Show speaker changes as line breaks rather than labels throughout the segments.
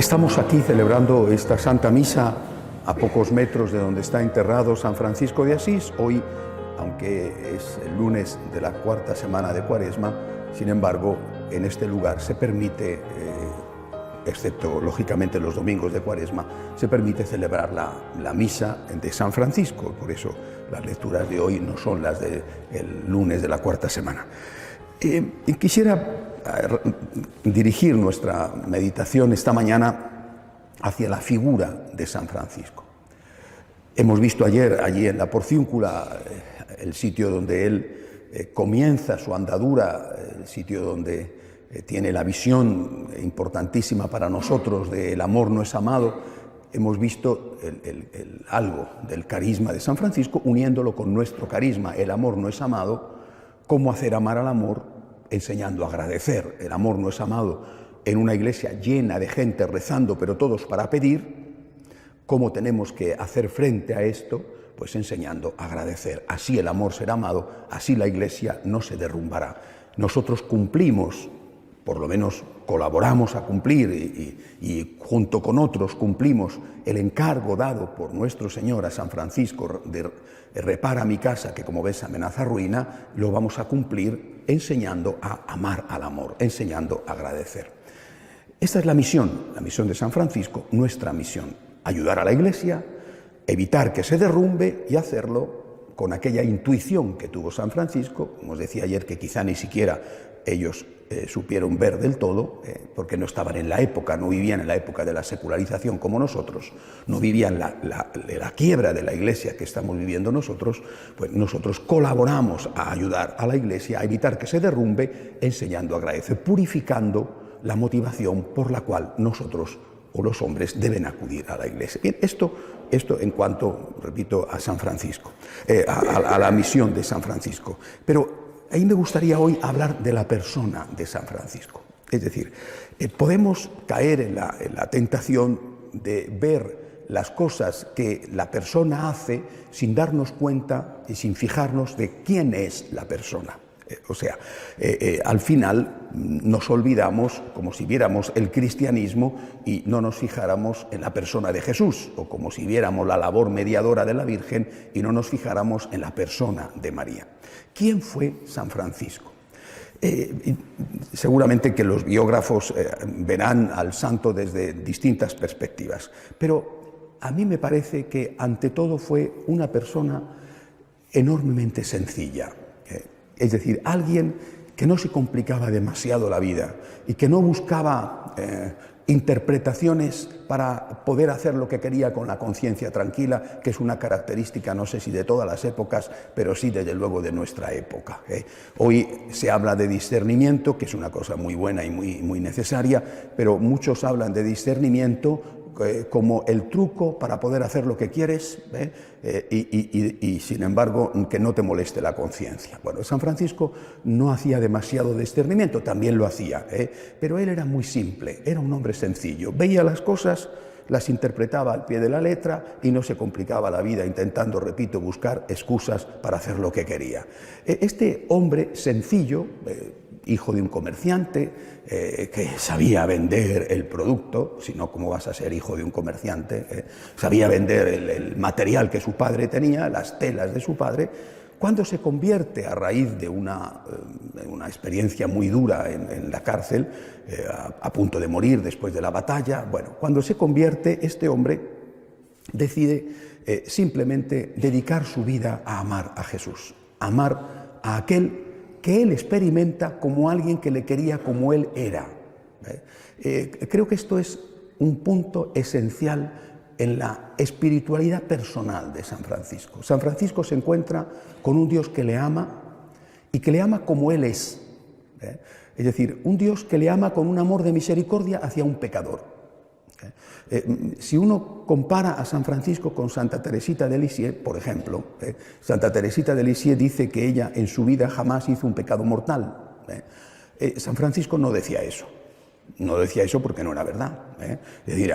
Estamos aquí celebrando esta Santa Misa a pocos metros de donde está enterrado San Francisco de Asís. Hoy, aunque es el lunes de la cuarta semana de Cuaresma, sin embargo, en este lugar se permite, excepto lógicamente los domingos de Cuaresma, se permite celebrar la misa de San Francisco. Por eso las lecturas de hoy no son las del lunes de la cuarta semana. Quisiera dirigir nuestra meditación esta mañana hacia la figura de San Francisco. Hemos visto ayer, allí en la Porciúncula, el sitio donde él comienza su andadura, el sitio donde tiene la visión importantísima para nosotros de el amor no es amado. Hemos visto algo del carisma de San Francisco uniéndolo con nuestro carisma, el amor no es amado, cómo hacer amar al amor, enseñando a agradecer. El amor no es amado en una iglesia llena de gente rezando, pero todos para pedir. ¿Cómo tenemos que hacer frente a esto? Pues enseñando a agradecer. Así el amor será amado, así la iglesia no se derrumbará. Nosotros cumplimos, por lo menos colaboramos a cumplir y junto con otros cumplimos el encargo dado por nuestro Señor a San Francisco de repara mi casa, que como ves amenaza ruina. Lo vamos a cumplir enseñando a amar al amor, enseñando a agradecer. Esta es la misión de San Francisco, nuestra misión: ayudar a la iglesia, evitar que se derrumbe y hacerlo con aquella intuición que tuvo San Francisco, como os decía ayer, que quizá ni siquiera ellos supieron ver del todo, porque no estaban en la época, no vivían en la época de la secularización como nosotros, no vivían la quiebra de la iglesia que estamos viviendo nosotros. Pues nosotros colaboramos a ayudar a la iglesia a evitar que se derrumbe, enseñando a agradecer, purificando la motivación por la cual nosotros o los hombres deben acudir a la iglesia. Bien, esto en cuanto, repito, a San Francisco, a la misión de San Francisco. Pero ahí me gustaría hoy hablar de la persona de San Francisco. Es decir, podemos caer en la tentación de ver las cosas que la persona hace sin darnos cuenta y sin fijarnos de quién es la persona. Al final nos olvidamos, como si viéramos el cristianismo y no nos fijáramos en la persona de Jesús, o como si viéramos la labor mediadora de la Virgen y no nos fijáramos en la persona de María. ¿Quién fue San Francisco? Seguramente que los biógrafos verán al santo desde distintas perspectivas, pero a mí me parece que ante todo fue una persona enormemente sencilla. Es decir, alguien que no se complicaba demasiado la vida y que no buscaba interpretaciones para poder hacer lo que quería con la conciencia tranquila, que es una característica, no sé si de todas las épocas, pero sí desde luego de nuestra época. Hoy se habla de discernimiento, que es una cosa muy buena y muy necesaria, pero muchos hablan de discernimiento como el truco para poder hacer lo que quieres, y sin embargo que no te moleste la conciencia. Bueno, San Francisco no hacía demasiado discernimiento, también lo hacía, pero él era muy simple, era un hombre sencillo, veía las cosas, las interpretaba al pie de la letra y no se complicaba la vida intentando, repito, buscar excusas para hacer lo que quería. Este hombre sencillo, hijo de un comerciante, que sabía vender el producto, si no, ¿cómo vas a ser hijo de un comerciante? Sabía vender el material que su padre tenía, las telas de su padre. Cuando se convierte, a raíz de una experiencia muy dura en la cárcel, a punto de morir después de la batalla, bueno, cuando se convierte, este hombre decide simplemente dedicar su vida a amar a Jesús, amar a aquel que él experimenta como alguien que le quería como él era. Creo que esto es un punto esencial en la espiritualidad personal de San Francisco. San Francisco se encuentra con un Dios que le ama y que le ama como él es. Es decir, un Dios que le ama con un amor de misericordia hacia un pecador. Si uno compara a San Francisco con Santa Teresita de Lisieux, por ejemplo, Santa Teresita de Lisieux dice que ella en su vida jamás hizo un pecado mortal. San Francisco no decía eso. No decía eso porque no era verdad, ¿eh? Es decir,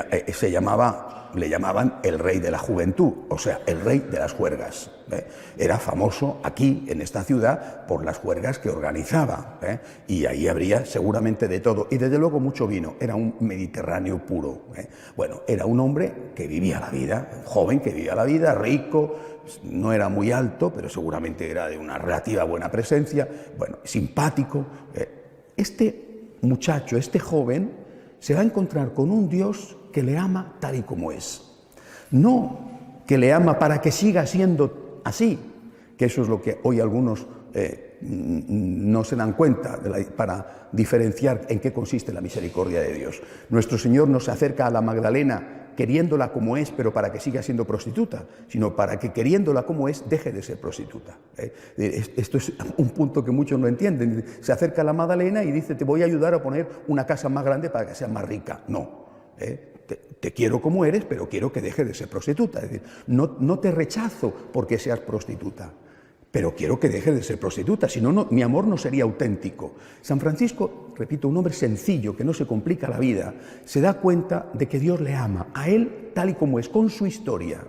le llamaban el rey de la juventud, o sea, el rey de las juergas, ¿eh? Era famoso aquí, en esta ciudad, por las juergas que organizaba, ¿eh? Y ahí habría seguramente de todo, y desde luego mucho vino. Era un mediterráneo puro, ¿eh? Bueno, era un hombre que vivía la vida, un joven que vivía la vida, rico, no era muy alto, pero seguramente era de una relativa buena presencia, bueno, simpático. Este muchacho, este joven, se va a encontrar con un Dios que le ama tal y como es. No que le ama para que siga siendo así, que eso es lo que hoy algunos no se dan cuenta para diferenciar en qué consiste la misericordia de Dios. Nuestro Señor no se acerca a la Magdalena queriéndola como es, pero para que siga siendo prostituta, sino para que queriéndola como es, deje de ser prostituta. Esto es un punto que muchos no entienden. Se acerca a la Magdalena y dice, te voy a ayudar a poner una casa más grande para que sea más rica. No, te quiero como eres, pero quiero que deje de ser prostituta. Es decir, no te rechazo porque seas prostituta, pero quiero que deje de ser prostituta, si no, mi amor no sería auténtico. San Francisco, repito, un hombre sencillo, que no se complica la vida, se da cuenta de que Dios le ama, a él tal y como es, con su historia,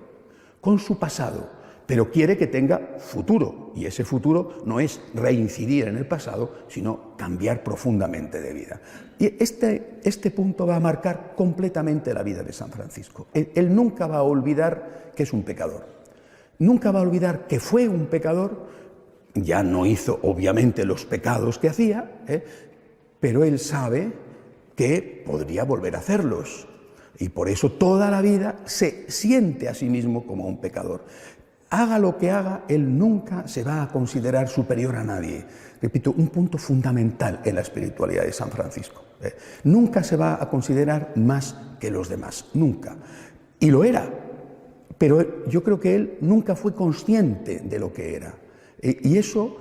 con su pasado, pero quiere que tenga futuro, y ese futuro no es reincidir en el pasado, sino cambiar profundamente de vida. Y este punto va a marcar completamente la vida de San Francisco. Él nunca va a olvidar que es un pecador. Nunca va a olvidar que fue un pecador, ya no hizo obviamente los pecados que hacía, pero él sabe que podría volver a hacerlos. Y por eso toda la vida se siente a sí mismo como un pecador. Haga lo que haga, él nunca se va a considerar superior a nadie. Repito, un punto fundamental en la espiritualidad de San Francisco. Nunca se va a considerar más que los demás, nunca. Y lo era. Pero yo creo que él nunca fue consciente de lo que era. Y eso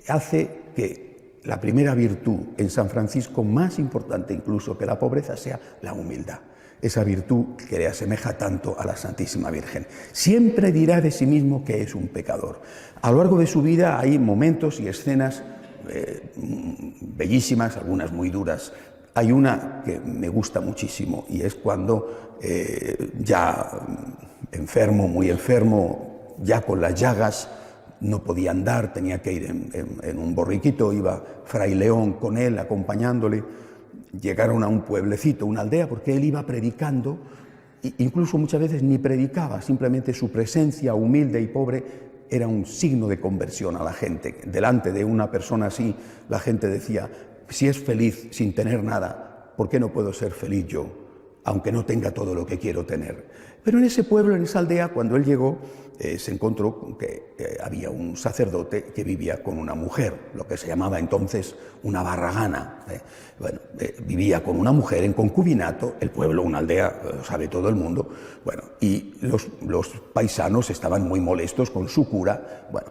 hace que la primera virtud en San Francisco, más importante incluso que la pobreza, sea la humildad. Esa virtud que le asemeja tanto a la Santísima Virgen. Siempre dirá de sí mismo que es un pecador. A lo largo de su vida hay momentos y escenas bellísimas, algunas muy duras. Hay una que me gusta muchísimo y es cuando ya enfermo, muy enfermo, ya con las llagas, no podía andar, tenía que ir en un borriquito, iba Fray León con él, acompañándole. Llegaron a un pueblecito, una aldea, porque él iba predicando, incluso muchas veces ni predicaba, simplemente su presencia humilde y pobre era un signo de conversión a la gente. Delante de una persona así, la gente decía, si es feliz sin tener nada, ¿por qué no puedo ser feliz yo, aunque no tenga todo lo que quiero tener? Pero en ese pueblo, en esa aldea, cuando él llegó, se encontró con que había un sacerdote que vivía con una mujer, lo que se llamaba entonces una barragana. Vivía con una mujer en concubinato, el pueblo, una aldea, lo sabe todo el mundo. Bueno, y los paisanos estaban muy molestos con su cura. Bueno,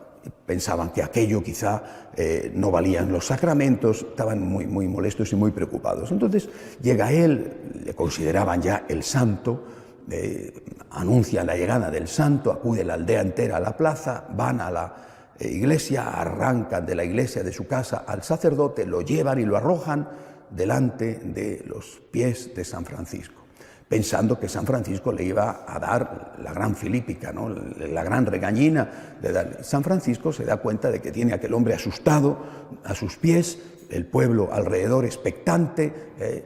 pensaban que aquello quizá no valían los sacramentos, estaban muy, muy molestos y muy preocupados. Entonces llega él, le consideraban ya el santo, anuncian la llegada del santo, acude la aldea entera a la plaza, van a la iglesia, arrancan de la iglesia, de su casa, al sacerdote, lo llevan y lo arrojan delante de los pies de San Francisco, pensando que San Francisco le iba a dar la gran filípica, ¿no? La gran regañina de darle. San Francisco se da cuenta de que tiene a aquel hombre asustado a sus pies, el pueblo alrededor expectante,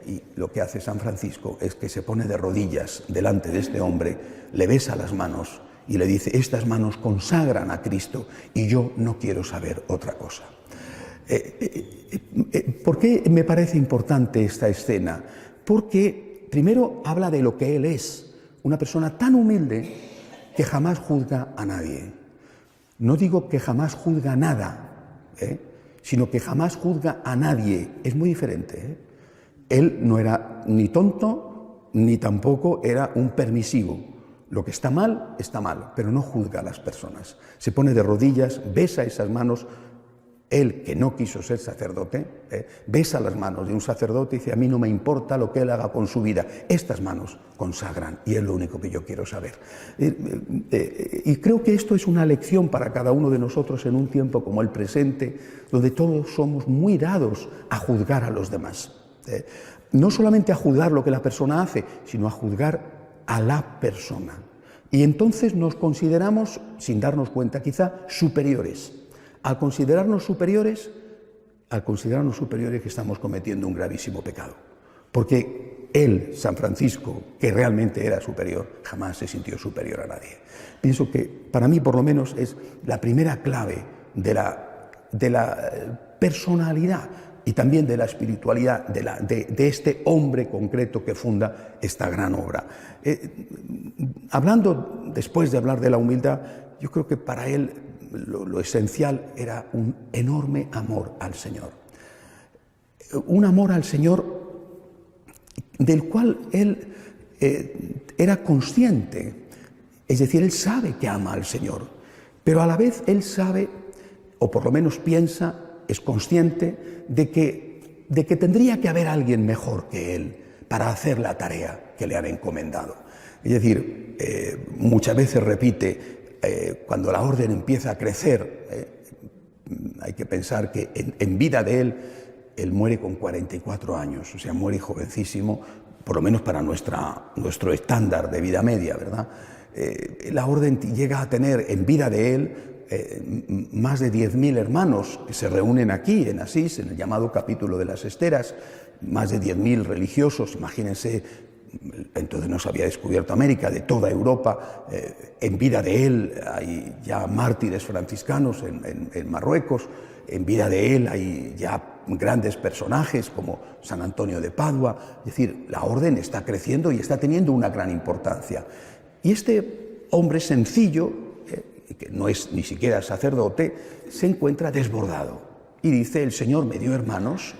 y lo que hace San Francisco es que se pone de rodillas delante de este hombre, le besa las manos y le dice, estas manos consagran a Cristo y yo no quiero saber otra cosa. ¿Por qué me parece importante esta escena? Porque primero habla de lo que él es, una persona tan humilde que jamás juzga a nadie. No digo que jamás juzga nada, sino que jamás juzga a nadie. Es muy diferente. Él no era ni tonto, ni tampoco era un permisivo. Lo que está mal, pero no juzga a las personas. Se pone de rodillas, besa esas manos. Él, que no quiso ser sacerdote, besa las manos de un sacerdote y dice, a mí no me importa lo que él haga con su vida. Estas manos consagran y es lo único que yo quiero saber. Y creo que esto es una lección para cada uno de nosotros en un tiempo como el presente, donde todos somos muy dados a juzgar a los demás. no solamente a juzgar lo que la persona hace, sino a juzgar a la persona. Y entonces nos consideramos, sin darnos cuenta quizá, superiores. Al considerarnos superiores que estamos cometiendo un gravísimo pecado. Porque él, San Francisco, que realmente era superior, jamás se sintió superior a nadie. Pienso que, para mí por lo menos, es la primera clave de la personalidad y también de la espiritualidad de este hombre concreto que funda esta gran obra. Después de hablar de la humildad, yo creo que para él lo esencial era un enorme amor al Señor. Un amor al Señor del cual él era consciente. Es decir, él sabe que ama al Señor, pero a la vez él sabe, o por lo menos piensa, es consciente de que tendría que haber alguien mejor que él para hacer la tarea que le han encomendado. Es decir, muchas veces repite, cuando la orden empieza a crecer, hay que pensar que en vida de él muere con 44 años, o sea, muere jovencísimo, por lo menos para nuestro estándar de vida media, ¿verdad? La orden llega a tener en vida de él más de 10.000 hermanos que se reúnen aquí en Asís, en el llamado capítulo de las esteras, más de 10.000 religiosos, imagínense, entonces no se había descubierto América, de toda Europa. En vida de él hay ya mártires franciscanos en Marruecos, en vida de él hay ya grandes personajes como San Antonio de Padua. Es decir, la orden está creciendo y está teniendo una gran importancia. Y este hombre sencillo, que no es ni siquiera sacerdote, se encuentra desbordado y dice: el Señor me dio hermanos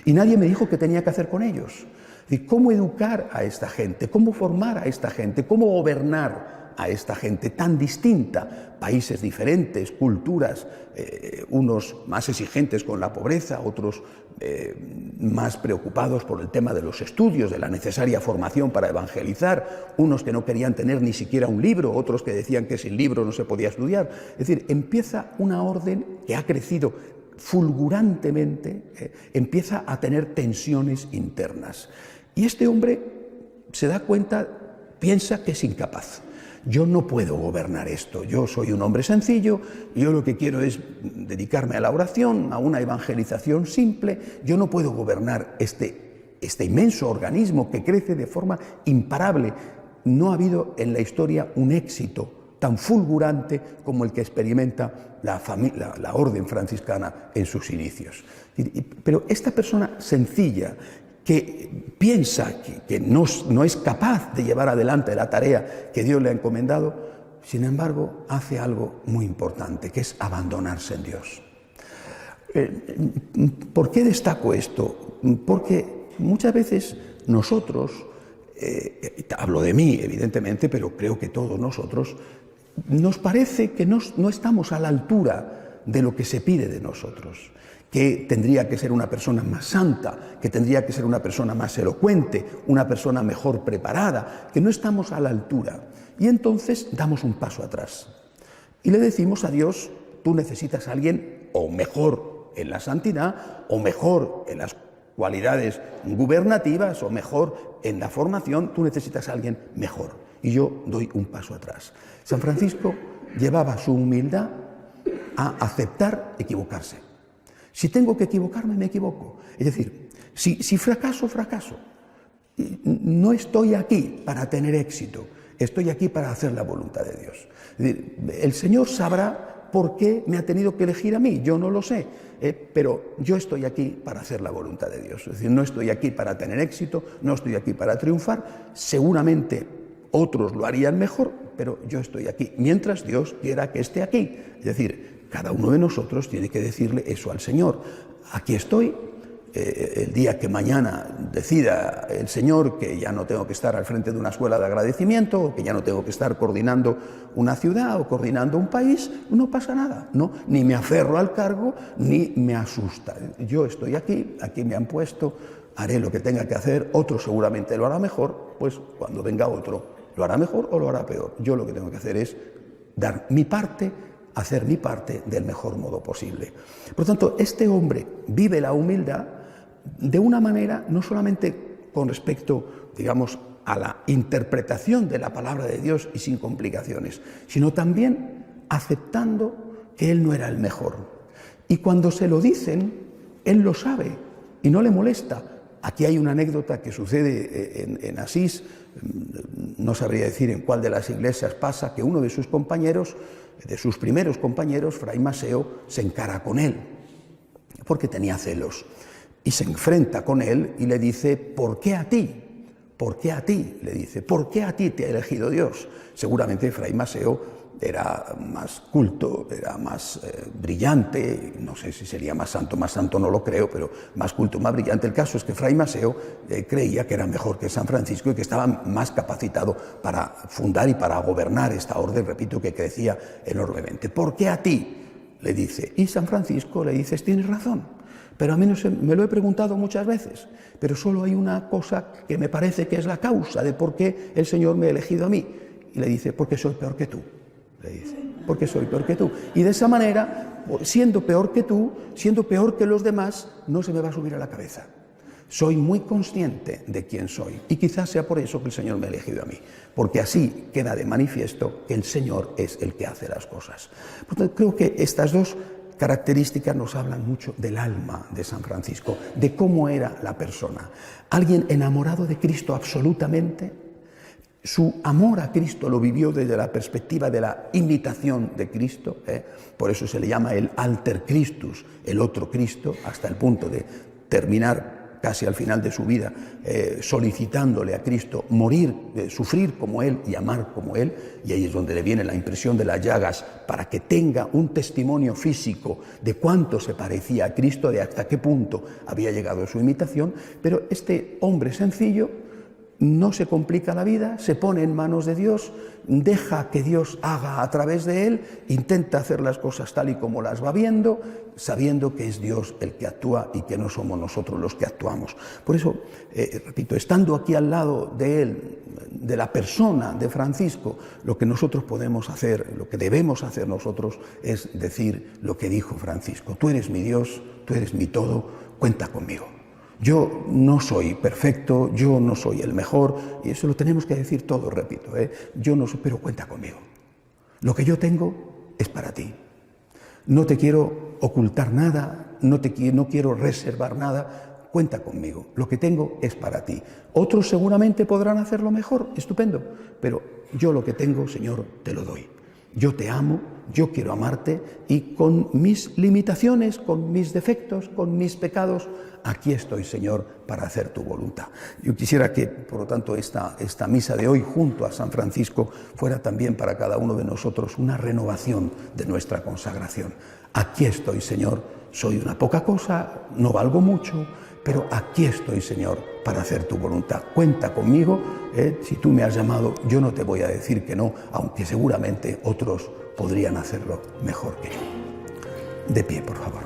y nadie me dijo qué tenía que hacer con ellos. ¿Y cómo educar a esta gente? ¿Cómo formar a esta gente? ¿Cómo gobernar a esta gente tan distinta? Países diferentes, culturas, unos más exigentes con la pobreza, otros más preocupados por el tema de los estudios, de la necesaria formación para evangelizar, unos que no querían tener ni siquiera un libro, otros que decían que sin libro no se podía estudiar. Es decir, empieza una orden que ha crecido fulgurantemente, empieza a tener tensiones internas. Y este hombre se da cuenta, piensa que es incapaz. Yo no puedo gobernar esto, yo soy un hombre sencillo, yo lo que quiero es dedicarme a la oración, a una evangelización simple, yo no puedo gobernar este inmenso organismo que crece de forma imparable. No ha habido en la historia un éxito tan fulgurante como el que experimenta la orden franciscana en sus inicios. Pero esta persona sencilla, que piensa que no es capaz de llevar adelante la tarea que Dios le ha encomendado, sin embargo, hace algo muy importante, que es abandonarse en Dios. ¿Por qué destaco esto? Porque muchas veces nosotros, hablo de mí evidentemente, pero creo que todos nosotros, nos parece que no estamos a la altura de lo que se pide de nosotros, que tendría que ser una persona más santa, que tendría que ser una persona más elocuente, una persona mejor preparada, que no estamos a la altura. Y entonces damos un paso atrás y le decimos a Dios: tú necesitas a alguien o mejor en la santidad, o mejor en las cualidades gubernativas, o mejor en la formación, tú necesitas a alguien mejor. Y yo doy un paso atrás. San Francisco llevaba su humildad a aceptar equivocarse. Si tengo que equivocarme, me equivoco. Es decir, si fracaso, fracaso. No estoy aquí para tener éxito, estoy aquí para hacer la voluntad de Dios. Es decir, el Señor sabrá por qué me ha tenido que elegir a mí, yo no lo sé, pero yo estoy aquí para hacer la voluntad de Dios. Es decir, no estoy aquí para tener éxito, no estoy aquí para triunfar, seguramente otros lo harían mejor, pero yo estoy aquí, mientras Dios quiera que esté aquí. Es decir, cada uno de nosotros tiene que decirle eso al Señor: aquí estoy, el día que mañana decida el Señor que ya no tengo que estar al frente de una escuela de agradecimiento, o que ya no tengo que estar coordinando una ciudad o coordinando un país, no pasa nada, ¿no? Ni me aferro al cargo, ni me asusta. Yo estoy aquí me han puesto, haré lo que tenga que hacer, otro seguramente lo hará mejor, pues cuando venga otro lo hará mejor o lo hará peor. Yo lo que tengo que hacer es dar mi parte, hacer mi parte del mejor modo posible. Por lo tanto, este hombre vive la humildad de una manera no solamente con respecto, digamos, a la interpretación de la palabra de Dios y sin complicaciones, sino también aceptando que él no era el mejor. Y cuando se lo dicen, él lo sabe y no le molesta. Aquí hay una anécdota que sucede en Asís, no sabría decir en cuál de las iglesias pasa, que uno de sus compañeros, de sus primeros compañeros, Fray Maseo, se encara con él, porque tenía celos, y se enfrenta con él y le dice: ¿por qué a ti? ¿Por qué a ti? Le dice, ¿por qué a ti te ha elegido Dios? Seguramente Fray Maseo era más culto, era más brillante, no sé si sería más santo no lo creo, pero más culto, más brillante. El caso es que Fray Maseo creía que era mejor que San Francisco y que estaba más capacitado para fundar y para gobernar esta orden, repito, que crecía enormemente. ¿Por qué a ti? Le dice. Y San Francisco le dice: tienes razón, pero a mí me lo he preguntado muchas veces, pero solo hay una cosa que me parece que es la causa de por qué el Señor me ha elegido a mí. Y le dice: porque soy peor que tú. Le dice, porque soy peor que tú. Y de esa manera, siendo peor que tú, siendo peor que los demás, no se me va a subir a la cabeza. Soy muy consciente de quién soy. Y quizás sea por eso que el Señor me ha elegido a mí. Porque así queda de manifiesto que el Señor es el que hace las cosas. Por tanto, creo que estas dos características nos hablan mucho del alma de San Francisco, de cómo era la persona. Alguien enamorado de Cristo absolutamente. Su amor a Cristo lo vivió desde la perspectiva de la imitación de Cristo, por eso se le llama el alter Christus, el otro Cristo, hasta el punto de terminar casi al final de su vida solicitándole a Cristo morir, sufrir como Él y amar como Él, y ahí es donde le viene la impresión de las llagas para que tenga un testimonio físico de cuánto se parecía a Cristo, de hasta qué punto había llegado su imitación. Pero este hombre sencillo no se complica la vida, se pone en manos de Dios, deja que Dios haga a través de él, intenta hacer las cosas tal y como las va viendo, sabiendo que es Dios el que actúa y que no somos nosotros los que actuamos. Por eso, repito, estando aquí al lado de él, de la persona de Francisco, lo que nosotros podemos hacer, lo que debemos hacer nosotros es decir lo que dijo Francisco: tú eres mi Dios, tú eres mi todo, cuenta conmigo. Yo no soy perfecto, yo no soy el mejor, y eso lo tenemos que decir todos, repito, yo no soy, pero cuenta conmigo. Lo que yo tengo es para ti. No te quiero ocultar nada, no quiero reservar nada, cuenta conmigo. Lo que tengo es para ti. Otros seguramente podrán hacerlo mejor, estupendo, pero yo lo que tengo, Señor, te lo doy. Yo te amo, yo quiero amarte, y con mis limitaciones, con mis defectos, con mis pecados, aquí estoy, Señor, para hacer tu voluntad. Yo quisiera que, por lo tanto, esta misa de hoy junto a San Francisco fuera también para cada uno de nosotros una renovación de nuestra consagración. Aquí estoy, Señor, soy una poca cosa, no valgo mucho, pero aquí estoy, Señor, para hacer tu voluntad. Cuenta conmigo, si tú me has llamado, yo no te voy a decir que no, aunque seguramente otros podrían hacerlo mejor que yo. De pie, por favor.